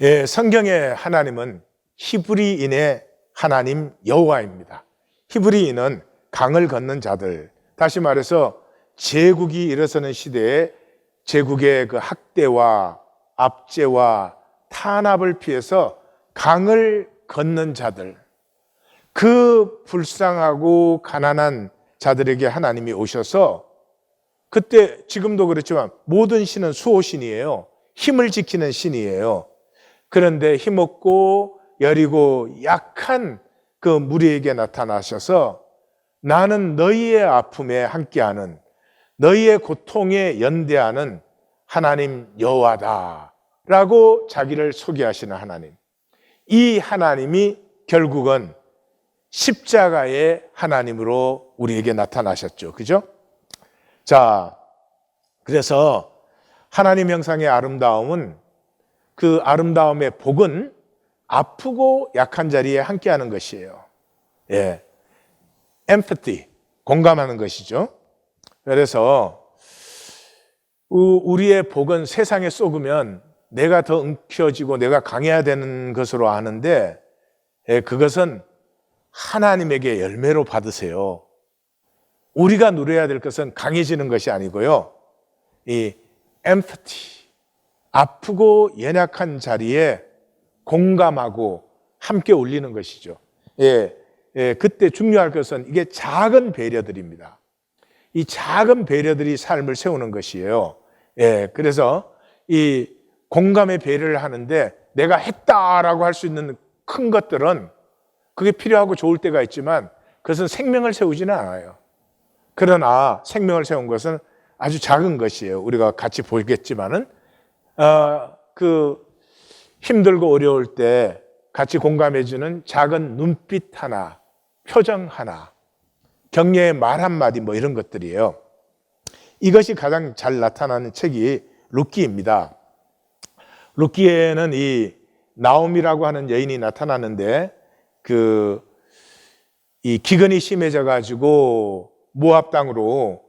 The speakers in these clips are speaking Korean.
예, 성경의 하나님은 히브리인의 하나님 여호와입니다. 히브리인은 강을 건넌 자들, 다시 말해서 제국이 일어서는 시대에 제국의 그 학대와 압제와 탄압을 피해서 강을 건넌 자들, 그 불쌍하고 가난한 자들에게 하나님이 오셔서, 그때 지금도 그렇지만 모든 신은 수호신이에요. 힘을 지키는 신이에요. 그런데 힘없고 여리고 약한 그 무리에게 나타나셔서 나는 너희의 아픔에 함께하는, 너희의 고통에 연대하는 하나님 여호와다 라고 자기를 소개하시는 하나님. 이 하나님이 결국은 십자가의 하나님으로 우리에게 나타나셨죠. 그죠? 자, 그래서 하나님 형상의 아름다움은, 그 아름다움의 복은 아프고 약한 자리에 함께하는 것이에요. 예, empathy, 공감하는 것이죠. 그래서 우리의 복은 세상에 쏟으면 내가 더 움켜쥐고 내가 강해야 되는 것으로 아는데, 그것은 하나님에게 열매로 받으세요. 우리가 누려야 될 것은 강해지는 것이 아니고요, 이 empathy, 아프고 연약한 자리에 공감하고 함께 울리는 것이죠. 그때 중요할 것은 이게 작은 배려들입니다. 이 작은 배려들이 삶을 세우는 것이에요. 그래서 이 공감의 배려를 하는데 내가 했다라고 할 수 있는 큰 것들은 그게 필요하고 좋을 때가 있지만 그것은 생명을 세우지는 않아요. 그러나 생명을 세운 것은 아주 작은 것이에요. 우리가 같이 보겠지만은 그 힘들고 어려울 때 같이 공감해주는 작은 눈빛 하나, 표정 하나, 격려의 말 한마디, 뭐 이런 것들이에요. 이것이 가장 잘 나타나는 책이 룻기입니다. 룻기에는 이 나옴이라고 하는 여인이 나타나는데, 이 기근이 심해져 가지고 모압 땅으로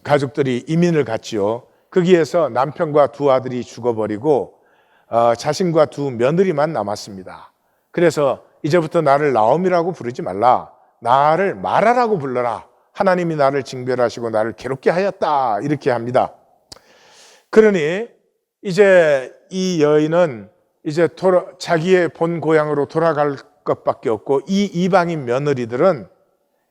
가족들이 이민을 갔지요. 거기에서 남편과 두 아들이 죽어버리고 자신과 두 며느리만 남았습니다. 그래서 이제부터 나를 나옴이라고 부르지 말라, 나를 마라라고 불러라, 하나님이 나를 징별하시고 나를 괴롭게 하였다, 이렇게 합니다. 그러니 이제 이 여인은 이제 자기의 본 고향으로 돌아갈 것밖에 없고, 이 이방인 며느리들은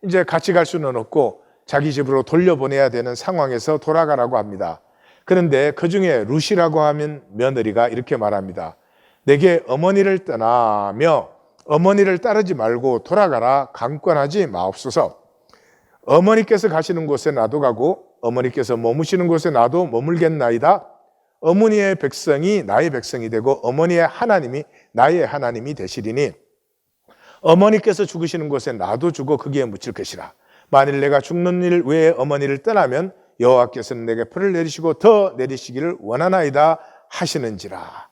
이제 같이 갈 수는 없고 자기 집으로 돌려보내야 되는 상황에서 돌아가라고 합니다. 그런데 그 중에 룻이라고 하는 며느리가 이렇게 말합니다. 내게 어머니를 떠나며 어머니를 따르지 말고 돌아가라, 강권하지 마옵소서. 어머니께서 가시는 곳에 나도 가고 어머니께서 머무시는 곳에 나도 머물겠나이다. 어머니의 백성이 나의 백성이 되고 어머니의 하나님이 나의 하나님이 되시리니 어머니께서 죽으시는 곳에 나도 죽어 거기에 묻힐 것이라. 만일 내가 죽는 일 외에 어머니를 떠나면 여호와께서는 내게 풀을 내리시고 더 내리시기를 원하나이다 하시는지라.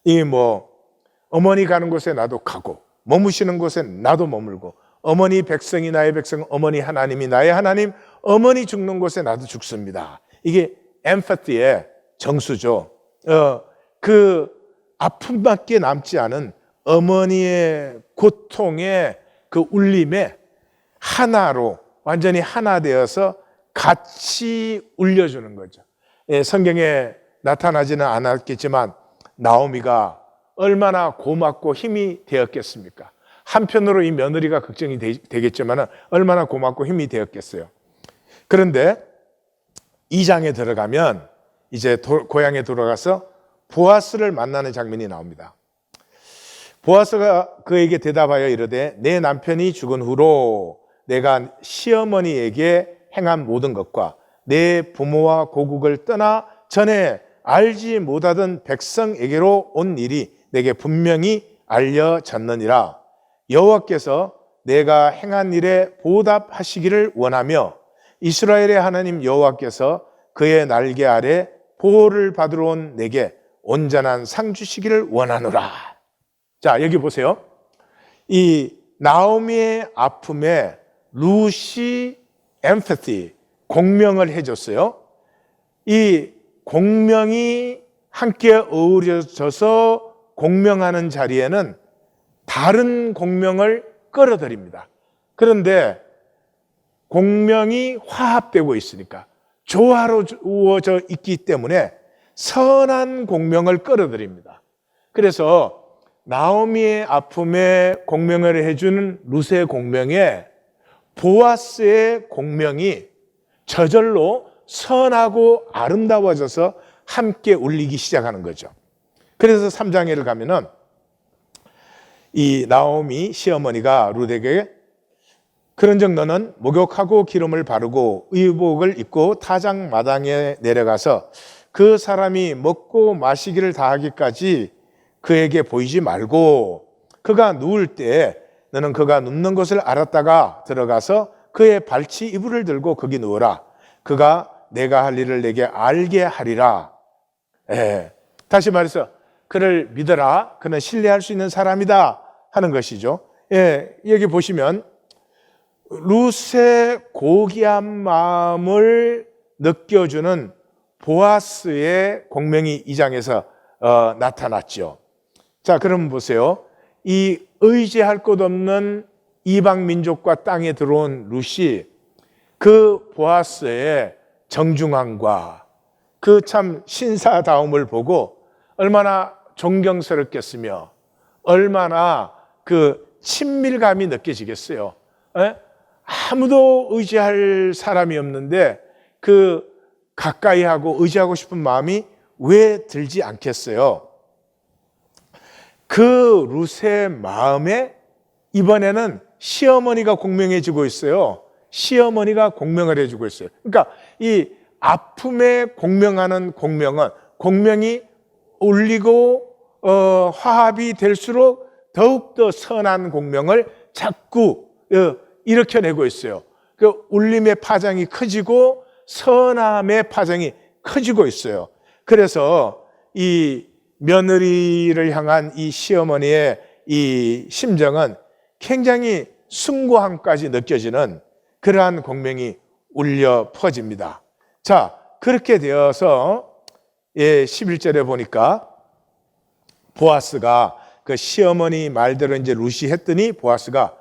이 어머니 가는 곳에 나도 가고 머무시는 곳에 나도 머물고, 어머니 백성이 나의 백성, 어머니 하나님이 나의 하나님, 어머니 죽는 곳에 나도 죽습니다. 이게 엠파티의 정수죠. 그 아픔밖에 남지 않은 어머니의 고통의 그 울림에 하나로 완전히 하나 되어서 같이 울려주는 거죠. 성경에 나타나지는 않았겠지만 나오미가 얼마나 고맙고 힘이 되었겠습니까? 한편으로 이 며느리가 걱정이 되겠지만 얼마나 고맙고 힘이 되었겠어요. 그런데 2장에 들어가면 이제 고향에 돌아가서 보아스를 만나는 장면이 나옵니다. 보아스가 그에게 대답하여 이르되 내 남편이 죽은 후로 내가 시어머니에게 행한 모든 것과 내 부모와 고국을 떠나 전에 알지 못하던 백성에게로 온 일이 내게 분명히 알려졌느니라. 여호와께서 내가 행한 일에 보답하시기를 원하며 이스라엘의 하나님 여호와께서 그의 날개 아래 보호를 받으러 온 내게 온전한 상 주시기를 원하노라. 자, 여기 보세요. 이 나오미의 아픔에 룻이 empathy, 공명을 해줬어요. 이 공명이 함께 어우러져서 공명하는 자리에는 다른 공명을 끌어들입니다. 그런데 공명이 화합되고 있으니까, 조화로워져 있기 때문에 선한 공명을 끌어들입니다. 그래서 나오미의 아픔에 공명을 해주는 룻의 공명에 보아스의 공명이 저절로 선하고 아름다워져서 함께 울리기 시작하는 거죠. 그래서 3장에를 가면은 이 나오미 시어머니가 룻에게 그런즉 너는 목욕하고 기름을 바르고 의복을 입고 타작 마당에 내려가서 그 사람이 먹고 마시기를 다하기까지 그에게 보이지 말고 그가 누울 때 너는 그가 눕는 것을 알았다가 들어가서 그의 발치 이불을 들고 거기 누워라. 그가 내가 할 일을 내게 알게 하리라. 다시 말해서 그를 믿어라. 그는 신뢰할 수 있는 사람이다 하는 것이죠. 여기 보시면 룻의 고귀한 마음을 느껴주는 보아스의 공명이 이 장에서 나타났죠. 자, 그럼 보세요. 이 의지할 곳 없는 이방 민족과 땅에 들어온 룻이 그 보아스의 정중함과 그 참 신사다움을 보고 얼마나 존경스럽겠으며 얼마나 그 친밀감이 느껴지겠어요. 아무도 의지할 사람이 없는데 그 가까이 하고 의지하고 싶은 마음이 왜 들지 않겠어요? 그 룻의 마음에 이번에는 시어머니가 공명해지고 있어요. 시어머니가 공명을 해주고 있어요. 그러니까 이 아픔에 공명하는 공명은 공명이 울리고 화합이 될수록 더욱더 선한 공명을 자꾸 일으켜내고 있어요. 그 울림의 파장이 커지고 선함의 파장이 커지고 있어요. 그래서 이 며느리를 향한 이 시어머니의 이 심정은 굉장히 숭고함까지 느껴지는 그러한 공명이 울려 퍼집니다. 자, 그렇게 되어서 11절에 보니까 보아스가 그 시어머니 말대로 이제 룻이 했더니 보아스가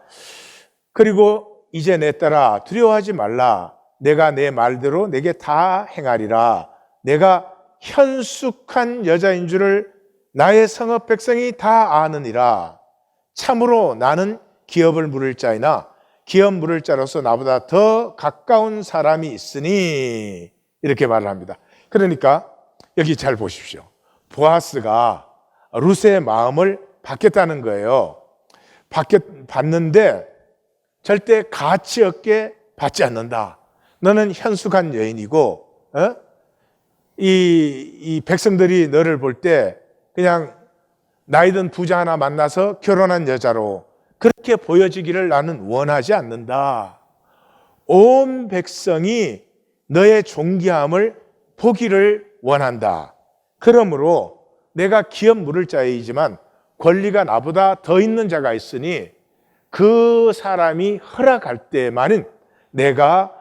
그리고 이제 내 딸아 두려워하지 말라. 내가 내 말대로 내게 다 행하리라. 내가 현숙한 여자인 줄을 나의 성읍 백성이 다 아느니라. 참으로 나는 기업을 물을 자이나 기업 물을 자로서 나보다 더 가까운 사람이 있으니 이렇게 말을 합니다. 그러니까 여기 잘 보십시오. 보아스가 룻의 마음을 받겠다는 거예요. 받는데 절대 가치 없게 받지 않는다. 너는 현숙한 여인이고 이 백성들이 너를 볼 때 그냥 나이든 부자 하나 만나서 결혼한 여자로 그렇게 보여지기를 나는 원하지 않는다. 온 백성이 너의 존귀함을 보기를 원한다. 그러므로 내가 기업 물을 자이지만 권리가 나보다 더 있는 자가 있으니 그 사람이 허락할 때만은 내가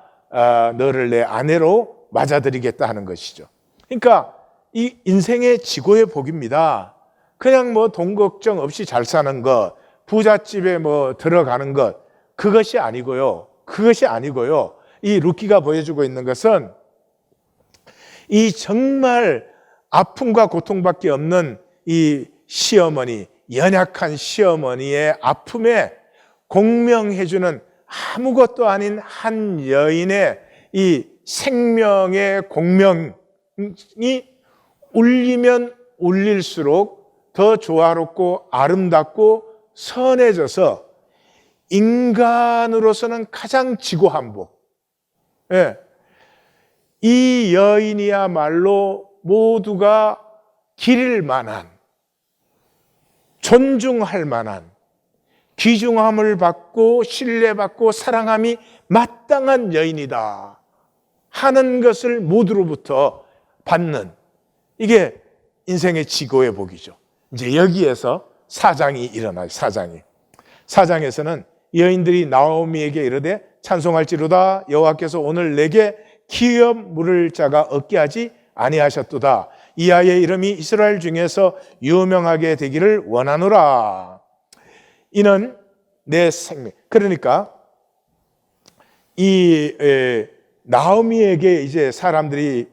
너를 내 아내로 맞아들이겠다 하는 것이죠. 그러니까 이 인생의 지고의 복입니다. 그냥 뭐 돈 걱정 없이 잘 사는 것, 부잣집에 뭐 들어가는 것, 그것이 아니고요. 이 룻기가 보여주고 있는 것은 이 정말 아픔과 고통밖에 없는 이 시어머니, 연약한 시어머니의 아픔에 공명해주는 아무것도 아닌 한 여인의 이 생명의 공명이 울리면 울릴수록 더 조화롭고 아름답고 선해져서 인간으로서는 가장 지고한복. 이 여인이야말로 모두가 기릴 만한, 존중할 만한, 귀중함을 받고 신뢰받고 사랑함이 마땅한 여인이다 하는 것을 모두로부터 받는, 이게 인생의 지고의 복이죠. 이제 여기에서 사장이 일어나요. 사장에서는 여인들이 나오미에게 이르되 찬송할지로다. 여호와께서 오늘 내게 기업 물을 자가 없게 하지 아니하셨도다. 이 아이의 이름이 이스라엘 중에서 유명하게 되기를 원하노라. 이는 내 생명. 그러니까 이 나오미에게 이제 사람들이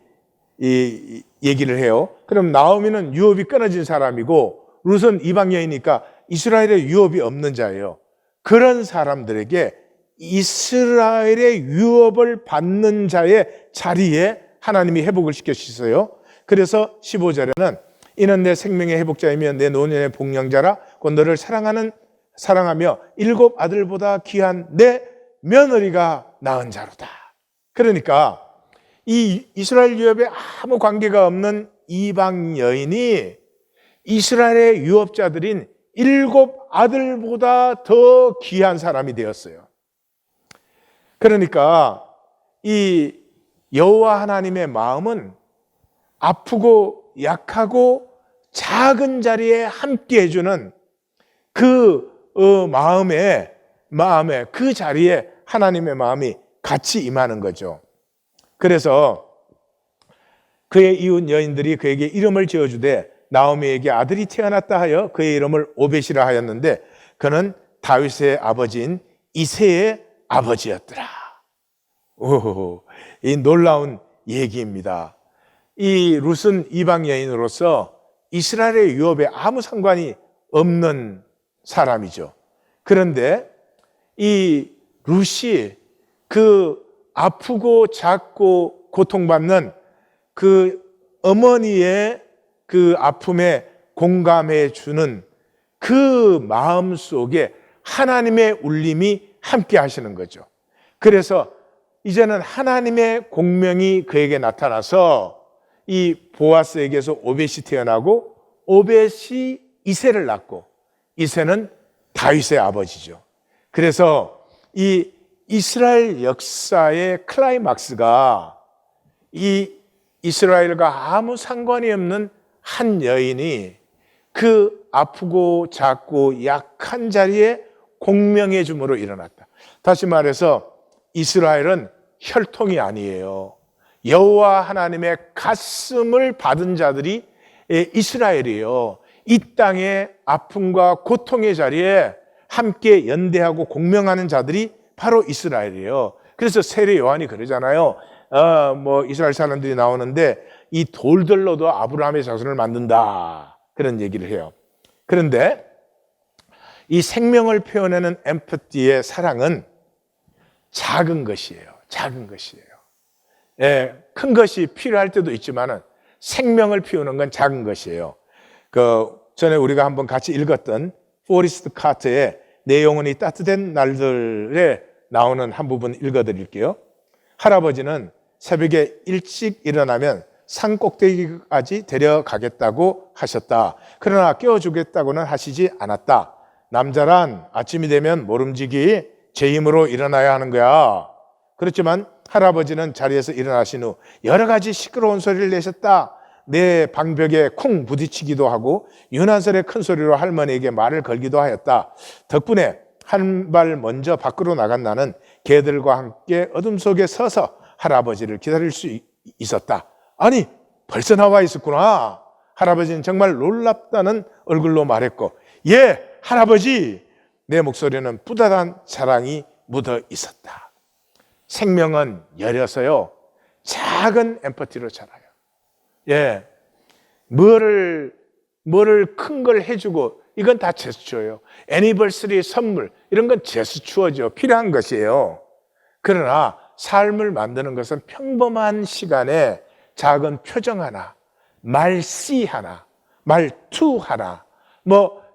이 얘기를 해요. 그럼 나오미는 유업이 끊어진 사람이고 룻은 이방 여인이니까 이스라엘에 유업이 없는 자예요. 그런 사람들에게 이스라엘의 유업을 받는 자의 자리에 하나님이 회복을 시켜주셨어요. 그래서 15절에는 이는 내 생명의 회복자이며 내 노년의 복령자라 곧 너를 사랑하며 7 아들보다 귀한 내 며느리가 낳은 자로다. 그러니까 이 이스라엘 유업에 아무 관계가 없는 이방 여인이 이스라엘의 유업자들인 7 아들보다 더 귀한 사람이 되었어요. 그러니까 이 여호와 하나님의 마음은 아프고 약하고 작은 자리에 함께 해주는 그 마음에 그 자리에 하나님의 마음이 같이 임하는 거죠. 그래서 그의 이웃 여인들이 그에게 이름을 지어주되 나오미에게 아들이 태어났다 하여 그의 이름을 오벳이라 하였는데 그는 다윗의 아버지인 이새의 아버지였더라. 오, 이 놀라운 얘기입니다. 이 룻은 이방 여인으로서 이스라엘의 유업에 아무 상관이 없는 사람이죠. 그런데 이 룻이 그 아프고 작고 고통받는 그 어머니의 그 아픔에 공감해 주는 그 마음 속에 하나님의 울림이 함께 하시는 거죠. 그래서 이제는 하나님의 공명이 그에게 나타나서 이 보아스에게서 오벳이 태어나고 오벳이 이새를 낳고 이새는 다윗의 아버지죠. 그래서 이 이스라엘 역사의 클라이막스가 이 이스라엘과 아무 상관이 없는 한 여인이 그 아프고 작고 약한 자리에 공명해 줌으로 일어났다. 다시 말해서 이스라엘은 혈통이 아니에요. 여호와 하나님의 가슴을 받은 자들이 이스라엘이에요. 이 땅의 아픔과 고통의 자리에 함께 연대하고 공명하는 자들이 바로 이스라엘이에요. 그래서 세례 요한이 그러잖아요. 이스라엘 사람들이 나오는데 이 돌들로도 아브라함의 자손을 만든다. 그런 얘기를 해요. 그런데 이 생명을 표현하는 엠퍼티의 사랑은 작은 것이에요. 작은 것이에요. 예, 큰 것이 필요할 때도 있지만은 생명을 피우는 건 작은 것이에요. 전에 우리가 한번 같이 읽었던 포리스트 카트의 내 영혼이 따뜻한 날들에 나오는 한 부분 읽어드릴게요. 할아버지는 새벽에 일찍 일어나면 산 꼭대기까지 데려가겠다고 하셨다. 그러나 깨워주겠다고는 하시지 않았다. 남자란 아침이 되면 모름지기 제 힘으로 일어나야 하는 거야. 그렇지만 할아버지는 자리에서 일어나신 후 여러 가지 시끄러운 소리를 내셨다. 내 방벽에 쿵 부딪히기도 하고 유난스레 큰 소리로 할머니에게 말을 걸기도 하였다. 덕분에 한 발 먼저 밖으로 나간 나는 개들과 함께 어둠 속에 서서 할아버지를 기다릴 수 있었다. 아니, 벌써 나와 있었구나. 할아버지는 정말 놀랍다는 얼굴로 말했고, 예, 할아버지! 내 목소리는 뿌듯한 사랑이 묻어 있었다. 생명은 열려서요, 작은 엠퍼티로 자라요. 예, 뭐를 큰 걸 해주고, 이건 다 제스처예요. 애니버서리 선물, 이런 건 제스처죠. 필요한 것이에요. 그러나 삶을 만드는 것은 평범한 시간에 작은 표정 하나, 말씨 하나, 말투 하나,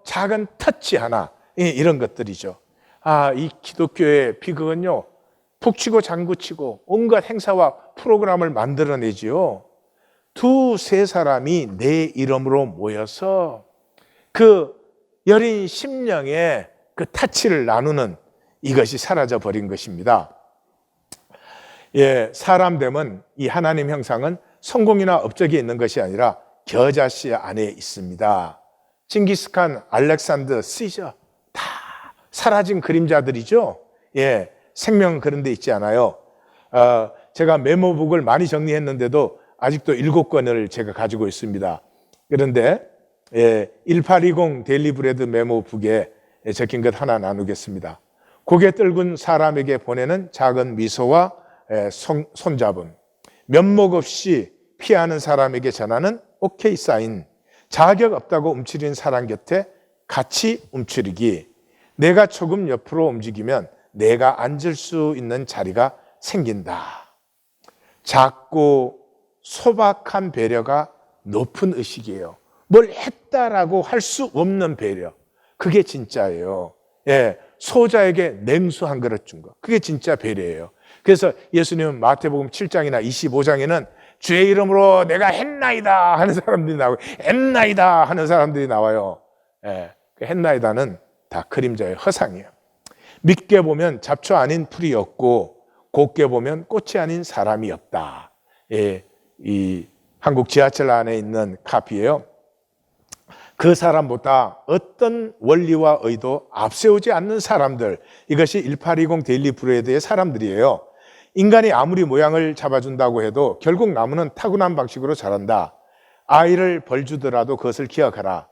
작은 터치 하나, 이런 것들이죠. 이 기독교의 비극은요, 푹 치고 장구치고 온갖 행사와 프로그램을 만들어내지요. 2-3 사람이 내 이름으로 모여서 그 여린 심령의 그 타치를 나누는 이것이 사라져 버린 것입니다. 예, 사람됨은 이 하나님 형상은 성공이나 업적이 있는 것이 아니라 겨자씨 안에 있습니다. 징기스칸, 알렉산더, 시저 다 사라진 그림자들이죠. 예, 생명은 그런 데 있지 않아요. 제가 메모북을 많이 정리했는데도 아직도 7권을 제가 가지고 있습니다. 그런데 1820 데일리 브레드 메모북에 적힌 것 하나 나누겠습니다. 고개 떨군 사람에게 보내는 작은 미소와 손잡음, 면목 없이 피하는 사람에게 전하는 오케이 사인, 자격 없다고 움츠린 사람 곁에 같이 움츠리기, 내가 조금 옆으로 움직이면 내가 앉을 수 있는 자리가 생긴다. 작고 소박한 배려가 높은 의식이에요. 뭘 했다라고 할 수 없는 배려, 그게 진짜예요. 소자에게 냉수 한 그릇 준 거, 그게 진짜 배려예요. 그래서 예수님은 마태복음 7장이나 25장에는 주의 이름으로 내가 했나이다 하는 사람들이 나오고 했나이다 하는 사람들이 나와요. 그 했나이다는 다 그림자의 허상이에요. 믿게 보면 잡초 아닌 풀이 없고 곱게 보면 꽃이 아닌 사람이 없다. 이 한국 지하철 안에 있는 카피예요. 그 사람보다 어떤 원리와 의도 앞세우지 않는 사람들, 이것이 1820 데일리 브레드의 사람들이에요. 인간이 아무리 모양을 잡아준다고 해도 결국 나무는 타고난 방식으로 자란다. 아이를 벌 주더라도 그것을 기억하라.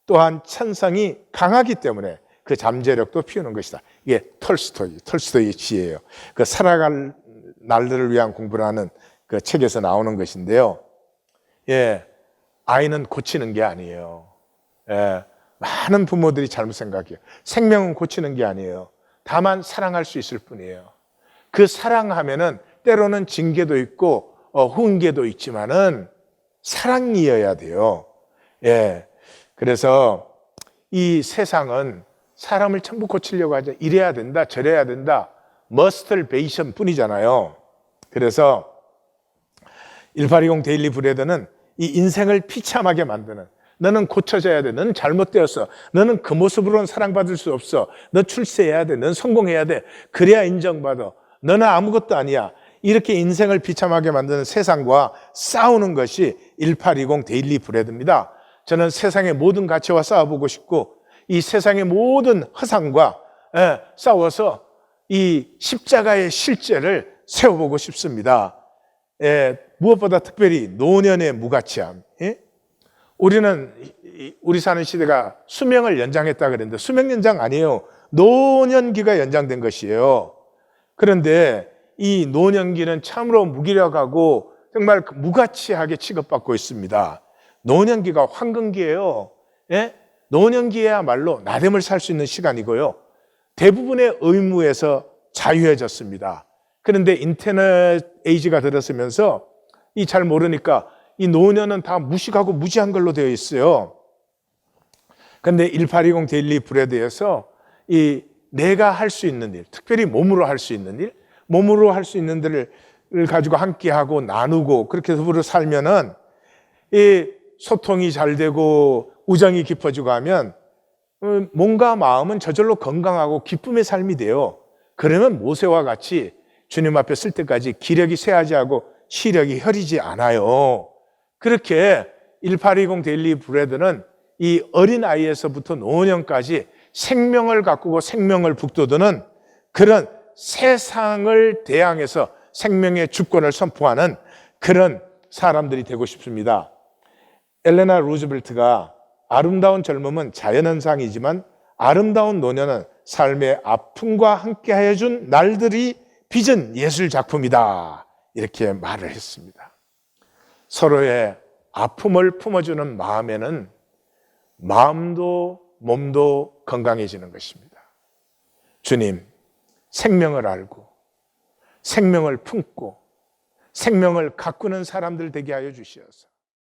또한 천성이 강하기 때문에 그 잠재력도 피우는 것이다. 이게 톨스토이의 지혜예요. 그 살아갈 날들을 위한 공부를 하는 그 책에서 나오는 것인데요. 아이는 고치는 게 아니에요. 많은 부모들이 잘못 생각해요. 생명은 고치는 게 아니에요. 다만 사랑할 수 있을 뿐이에요. 그 사랑하면은 때로는 징계도 있고 훈계도 있지만은 사랑이어야 돼요. 그래서 이 세상은 사람을 전부 고치려고 하죠. 이래야 된다, 저래야 된다, 머스터베이션 뿐이잖아요. 그래서 1820 데일리 브레드는 이 인생을 비참하게 만드는, 너는 고쳐져야 돼, 너는 잘못되었어, 너는 그 모습으로는 사랑받을 수 없어, 너 출세해야 돼, 넌 성공해야 돼, 그래야 인정받아, 너는 아무것도 아니야, 이렇게 인생을 비참하게 만드는 세상과 싸우는 것이 1820 데일리 브레드입니다. 저는 세상의 모든 가치와 싸워보고 싶고 이 세상의 모든 허상과 싸워서 이 십자가의 실제를 세워보고 싶습니다. 무엇보다 특별히 노년의 무가치함. 우리 사는 시대가 수명을 연장했다 그랬는데 수명 연장 아니에요. 노년기가 연장된 것이에요. 그런데 이 노년기는 참으로 무기력하고 정말 무가치하게 취급받고 있습니다. 노년기가 황금기예요. 노년기야말로 나됨을 살 수 있는 시간이고요. 대부분의 의무에서 자유해졌습니다. 그런데 인터넷 에이지가 들었으면서 이 잘 모르니까 이 노년은 다 무식하고 무지한 걸로 되어 있어요. 그런데 1820 데일리 브레드에서 이 내가 할 수 있는 일, 특별히 몸으로 할 수 있는 일, 몸으로 할 수 있는 일을 가지고 함께하고 나누고 그렇게 서로 살면은 이 소통이 잘 되고 우정이 깊어지고 하면 몸과 마음은 저절로 건강하고 기쁨의 삶이 돼요. 그러면 모세와 같이 주님 앞에 쓸 때까지 기력이 쇠하지 않고 시력이 혈이지 않아요. 그렇게 1820 데일리 브레드는 이 어린아이에서부터 노년까지 생명을 가꾸고 생명을 북돋우는 그런 세상을 대항해서 생명의 주권을 선포하는 그런 사람들이 되고 싶습니다. 엘레나 루즈벨트가 아름다운 젊음은 자연현상이지만 아름다운 노년은 삶의 아픔과 함께하여 준 날들이 빚은 예술작품이다, 이렇게 말을 했습니다. 서로의 아픔을 품어주는 마음에는 마음도 몸도 건강해지는 것입니다. 주님, 생명을 알고 생명을 품고 생명을 가꾸는 사람들 되게 하여 주시옵소서.